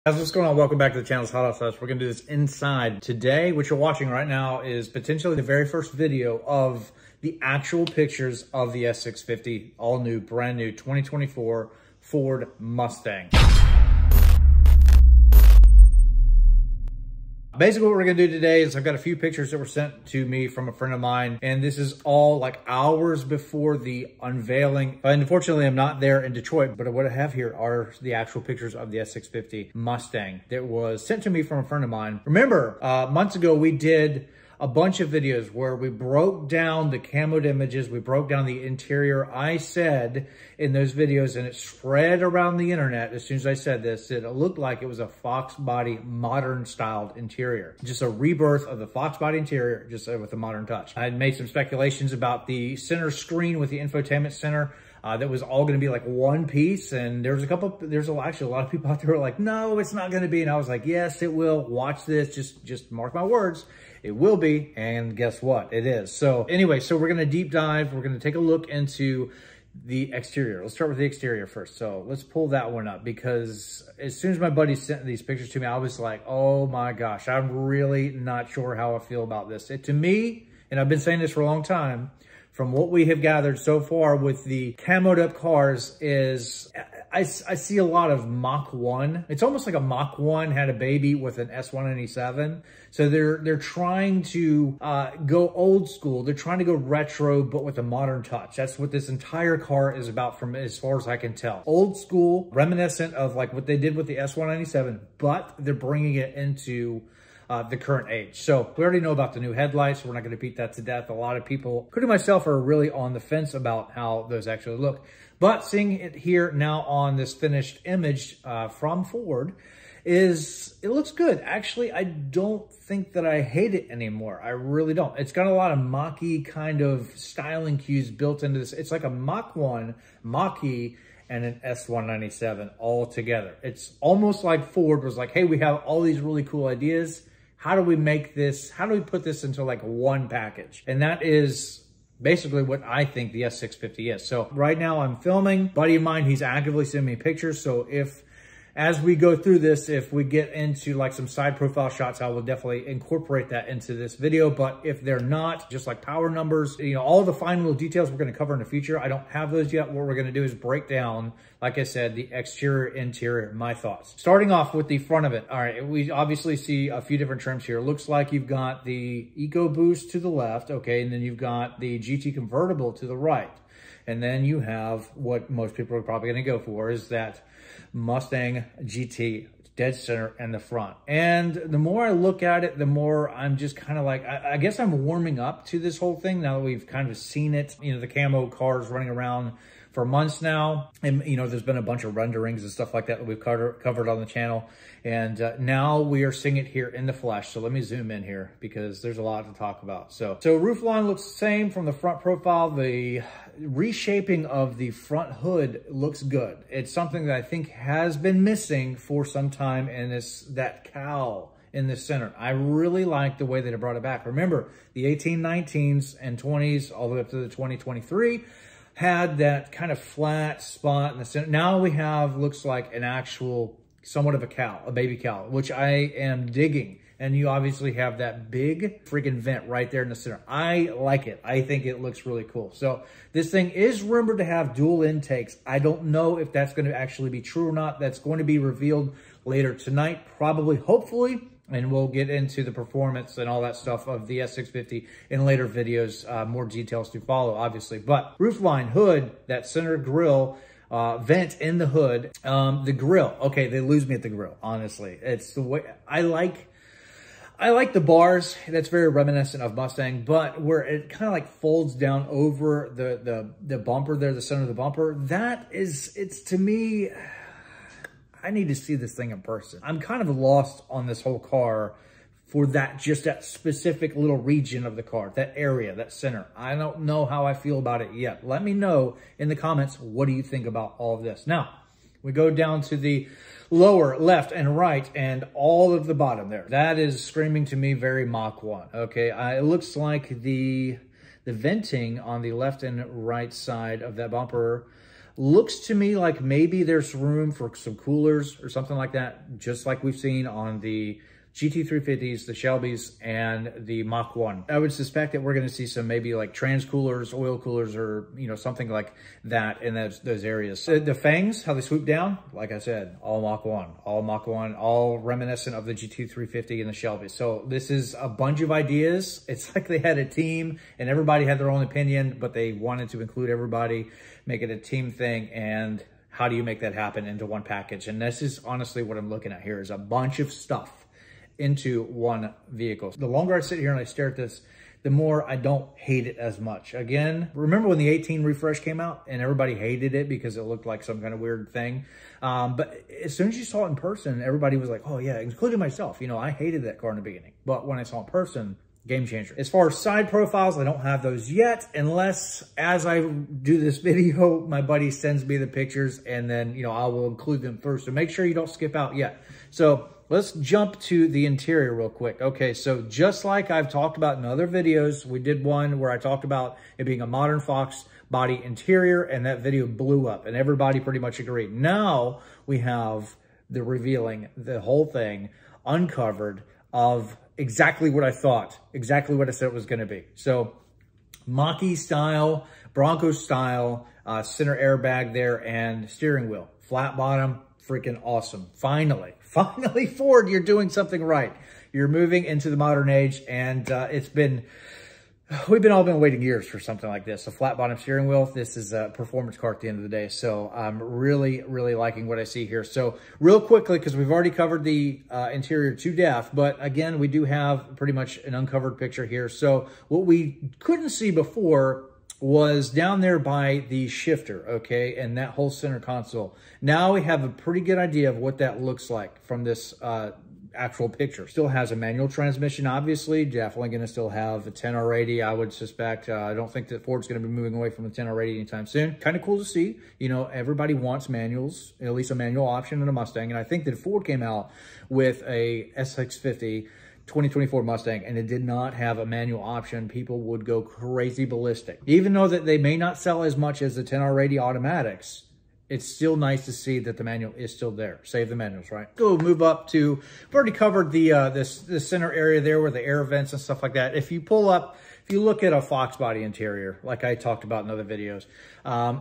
Guys, what's going on? Welcome back to the channel. It's Hot Off Us. We're going to do this inside. Today, what you're watching right now is potentially the very first video of the actual pictures of the S650, all new, brand new 2024 Ford Mustang. Basically, what we're going to do today is I've got a few pictures that were sent to me from a friend of mine, and this is all like hours before the unveiling. Unfortunately, I'm not there in Detroit, but what I have here are the actual pictures of the S650 Mustang that was sent to me from a friend of mine. Remember, months ago, we did a bunch of videos where we broke down the camoed images, we broke down the interior. I said in those videos, and it spread around the internet as soon as I said this, that it looked like it was a Fox body modern styled interior. Just a rebirth of the Fox body interior, just with a modern touch. I had made some speculations about the center screen with the infotainment center. That was all going to be like one piece, and there's actually a lot of people out there who are like, no, it's not going to be, and I was like, yes, it will. Watch this, just mark my words, it will be, and guess what, it is. So anyway, so we're going to deep dive, we're going to take a look into the exterior. Let's start with the exterior first. So let's pull that one up, because as soon as my buddy sent these pictures to me, I was like, oh my gosh, I'm really not sure how I feel about this. To me, and I've been saying this for a long time, from what we have gathered so far with the camoed up cars is, I see a lot of Mach 1. It's almost like a Mach 1 had a baby with an S197. So they're trying to go old school. They're trying to go retro, but with a modern touch. That's what this entire car is about, from as far as I can tell. Old school, reminiscent of like what they did with the S197, but they're bringing it into the current age. So we already know about the new headlights. We're not going to beat that to death. A lot of people, including myself, are really on the fence about how those actually look. But seeing it here now on this finished image from Ford, it looks good. Actually, I don't think that I hate it anymore. I really don't. It's got a lot of Mach-y kind of styling cues built into this. It's like a Mach 1, Mach-y, and an S197 all together. It's almost like Ford was like, hey, we have all these really cool ideas. How do we make this, how do we put this into like one package? And that is basically what I think the S650 is. So right now I'm filming. Buddy of mine, he's actively sending me pictures. So as we go through this, if we get into like some side profile shots, I will definitely incorporate that into this video. But if they're not, just like power numbers, you know, all the fine little details we're going to cover in the future, I don't have those yet. What we're going to do is break down, like I said, the exterior, interior, my thoughts. Starting off with the front of it. All right, we obviously see a few different trims here. Looks like you've got the EcoBoost to the left, okay, and then you've got the GT convertible to the right. And then you have what most people are probably going to go for, is that Mustang GT dead center in the front. And the more I look at it, the more I'm just kind of like, I guess I'm warming up to this whole thing now that we've kind of seen it. You know, the camo cars running around for months now. And, you know, there's been a bunch of renderings and stuff like that we've covered on the channel. And now we are seeing it here in the flesh. So let me zoom in here because there's a lot to talk about. So roof line looks the same from the front profile. The reshaping of the front hood looks good. It's something that I think has been missing for some time, and it's that cowl in the center. I really like the way that it brought it back. Remember, the 1819s and 20s all the way up to the 2023 had that kind of flat spot in the center. Now we have, looks like an actual, somewhat of a cowl, a baby cowl, which I am digging. And you obviously have that big freaking vent right there in the center. I like it. I think it looks really cool. So this thing is rumored to have dual intakes. I don't know if that's going to actually be true or not. That's going to be revealed later tonight, probably, hopefully. And we'll get into the performance and all that stuff of the S650 in later videos. More details to follow, obviously. But roofline, hood, that center grille, vent in the hood. The grill, okay, they lose me at the grill, honestly. It's the way, I like the bars. That's very reminiscent of Mustang, but where it kind of like folds down over the bumper there, the center of the bumper, that is, it's, to me, I need to see this thing in person. I'm kind of lost on this whole car for that, just that specific little region of the car, that area, that center. I don't know how I feel about it yet. Let me know in the comments, what do you think about all of this? Now, we go down to the lower left and right and all of the bottom there. That is screaming to me very Mach 1, okay? It looks like the venting on the left and right side of that bumper Looks to me like maybe there's room for some coolers or something like that, just like we've seen on the GT350s, the Shelbys, and the Mach 1. I would suspect that we're going to see some maybe like trans coolers, oil coolers, or, you know, something like that in those areas. The fangs, how they swoop down, like I said, all Mach 1, all reminiscent of the GT350 and the Shelby. So this is a bunch of ideas. It's like they had a team and everybody had their own opinion, but they wanted to include everybody, make it a team thing, and how do you make that happen into one package? And this is honestly what I'm looking at here, is a bunch of stuff into one vehicle. The longer I sit here and I stare at this, the more I don't hate it as much. Again, remember when the 18 refresh came out and everybody hated it because it looked like some kind of weird thing? But as soon as you saw it in person, everybody was like, oh yeah, including myself. You know, I hated that car in the beginning, but when I saw it in person, game changer. As far as side profiles, I don't have those yet, unless as I do this video, my buddy sends me the pictures and then, you know, I will include them first. So make sure you don't skip out yet. So let's jump to the interior real quick. Okay, so just like I've talked about in other videos, we did one where I talked about it being a modern Fox body interior, and that video blew up and everybody pretty much agreed. Now we have the revealing, the whole thing uncovered of exactly what I thought, exactly what I said it was going to be. So Mach-E style, Bronco style, center airbag there, and steering wheel, flat bottom, freaking awesome. Finally, Ford, you're doing something right. You're moving into the modern age, and we've all been waiting years for something like this. A flat bottom steering wheel. This is a performance car at the end of the day. So I'm really, really liking what I see here. So real quickly, because we've already covered the interior to death, but again, we do have pretty much an uncovered picture here. So what we couldn't see before was down there by the shifter, okay, and that whole center console. Now we have a pretty good idea of what that looks like from this actual picture. Still has a manual transmission, obviously. Definitely going to still have a 10R80, I would suspect. I don't think that Ford's going to be moving away from a 10R80 anytime soon. Kind of cool to see. You know, everybody wants manuals, at least a manual option in a Mustang. And I think that Ford came out with a S650 2024 Mustang and it did not have a manual option, people would go crazy ballistic. Even though that they may not sell as much as the 10R80 automatics, it's still nice to see that the manual is still there. Save the manuals, right? Go move up to, we've already covered the this center area there where the air vents and stuff like that. If you pull up, if you look at a Fox body interior, like I talked about in other videos,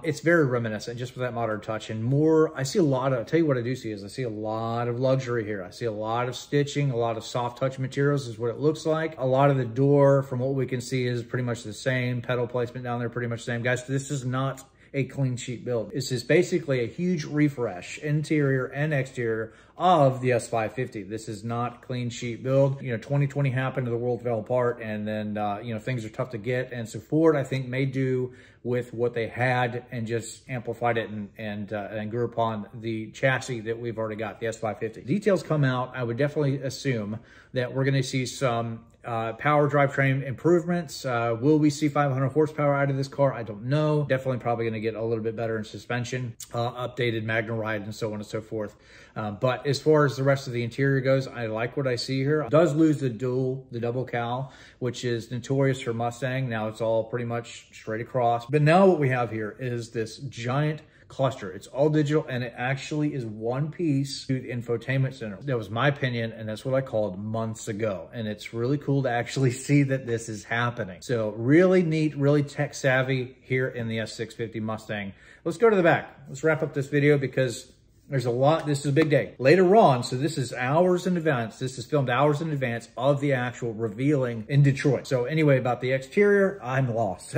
it's very reminiscent just with that modern touch and more. I see a lot of, I'll tell you what I do see is I see a lot of luxury here. I see a lot of stitching, a lot of soft touch materials is what it looks like. A lot of the door from what we can see is pretty much the same. Pedal placement down there, pretty much the same. Guys, this is not a clean sheet build. This is basically a huge refresh, interior and exterior, of the S550. This is not clean sheet build. You know, 2020 happened, the world fell apart, and then, you know, things are tough to get. And so Ford, I think, may do with what they had and just amplified it and grew upon the chassis that we've already got, the S550. Details come out, I would definitely assume that we're gonna see some power drivetrain improvements. Will we see 500 horsepower out of this car? I don't know. Definitely probably going to get a little bit better in suspension, updated MagnaRide and so on and so forth. But as far as the rest of the interior goes, I like what I see here. It does lose the double cowl, which is notorious for Mustang. Now it's all pretty much straight across. But now what we have here is this giant cluster. It's all digital and it actually is one piece to the infotainment center. That was my opinion and that's what I called months ago. And it's really cool to actually see that this is happening. So really neat, really tech savvy here in the S650 Mustang. Let's go to the back. Let's wrap up this video because there's a lot. This is a big day. Later on, so this is hours in advance. This is filmed hours in advance of the actual revealing in Detroit. So anyway, about the exterior, I'm lost.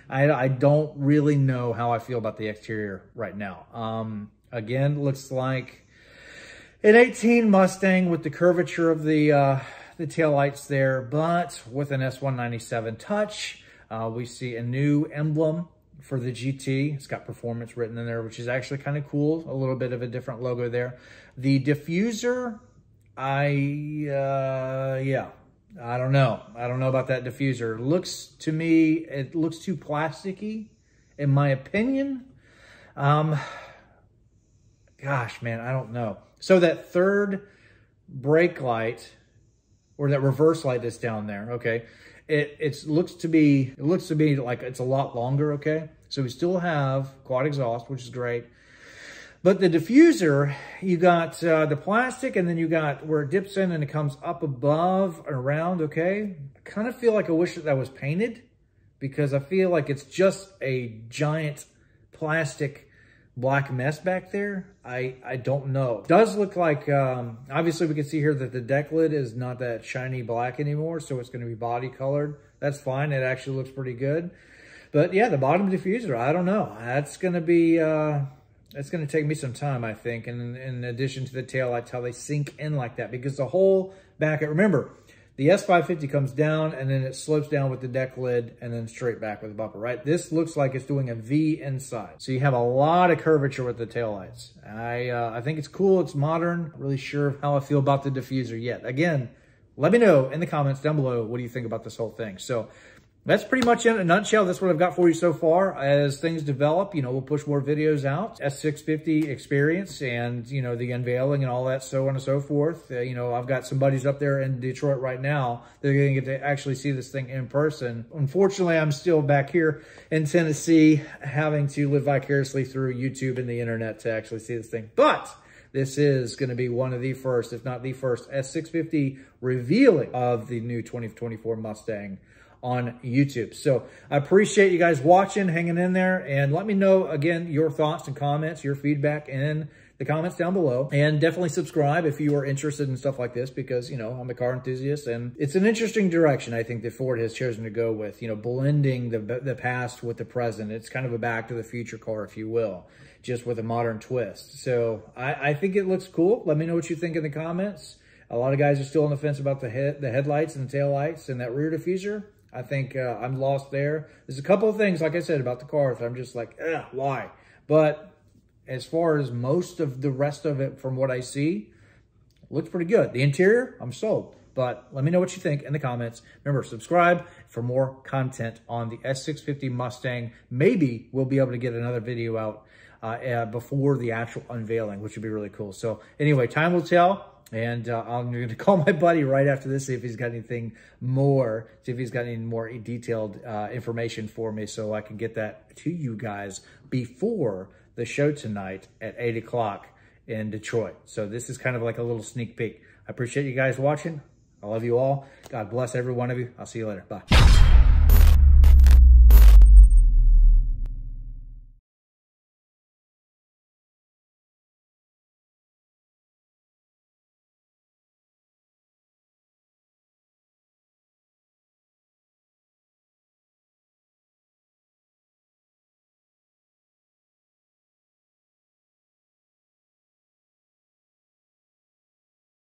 I don't really know how I feel about the exterior right now. Again, looks like an 18 Mustang with the curvature of the taillights there, but with an S197 touch. We see a new emblem for the GT. It's got performance written in there, which is actually kind of cool. A little bit of a different logo there. The diffuser, yeah. I don't know. I don't know about that diffuser. Looks to me, it looks too plasticky, in my opinion. Gosh, man, I don't know. So that third brake light, or that reverse light that's down there, okay, it looks to me like it's a lot longer, okay? So we still have quad exhaust, which is great. But the diffuser, you got the plastic, and then you got where it dips in and it comes up above and around, okay? I kind of feel like I wish that was painted, because I feel like it's just a giant plastic black mess back there. I don't know. It does look like, obviously we can see here that the deck lid is not that shiny black anymore, so it's gonna be body colored. That's fine, it actually looks pretty good. But yeah, the bottom diffuser, I don't know. That's gonna be, it's gonna take me some time, I think, and in addition to the taillights, how they sink in like that, because the whole back, remember, the S550 comes down and then it slopes down with the deck lid and then straight back with the bumper, right? This looks like it's doing a V inside. So you have a lot of curvature with the taillights. I think it's cool, it's modern. Not really sure how I feel about the diffuser yet. Again, let me know in the comments down below, what do you think about this whole thing? So that's pretty much in a nutshell. That's what I've got for you so far. As things develop, you know, we'll push more videos out. S650 experience and, you know, the unveiling and all that, so on and so forth. You know, I've got some buddies up there in Detroit right now. They're going to get to actually see this thing in person. Unfortunately, I'm still back here in Tennessee having to live vicariously through YouTube and the internet to actually see this thing. But this is going to be one of the first, if not the first, S650 revealing of the new 2024 Mustang on YouTube. So I appreciate you guys watching, hanging in there, and let me know, again, your thoughts and comments, your feedback in the comments down below. And definitely subscribe if you are interested in stuff like this, because, you know, I'm a car enthusiast, and it's an interesting direction I think that Ford has chosen to go with, you know, blending the past with the present. It's kind of a back to the future car, if you will, just with a modern twist. So I think it looks cool. Let me know what you think in the comments. A lot of guys are still on the fence about the headlights and the taillights and that rear diffuser. I think I'm lost there. There's a couple of things, like I said, about the car that I'm just like, why? But as far as most of the rest of it, from what I see, looks pretty good. The interior, I'm sold. But let me know what you think in the comments. Remember, subscribe for more content on the S650 Mustang. Maybe we'll be able to get another video out before the actual unveiling, which would be really cool. So anyway, time will tell. And I'm going to call my buddy right after this, see if he's got anything more, see if he's got any more detailed information for me, so I can get that to you guys before the show tonight at 8 o'clock in Detroit. So this is kind of like a little sneak peek. I appreciate you guys watching. I love you all. God bless every one of you. I'll see you later. Bye.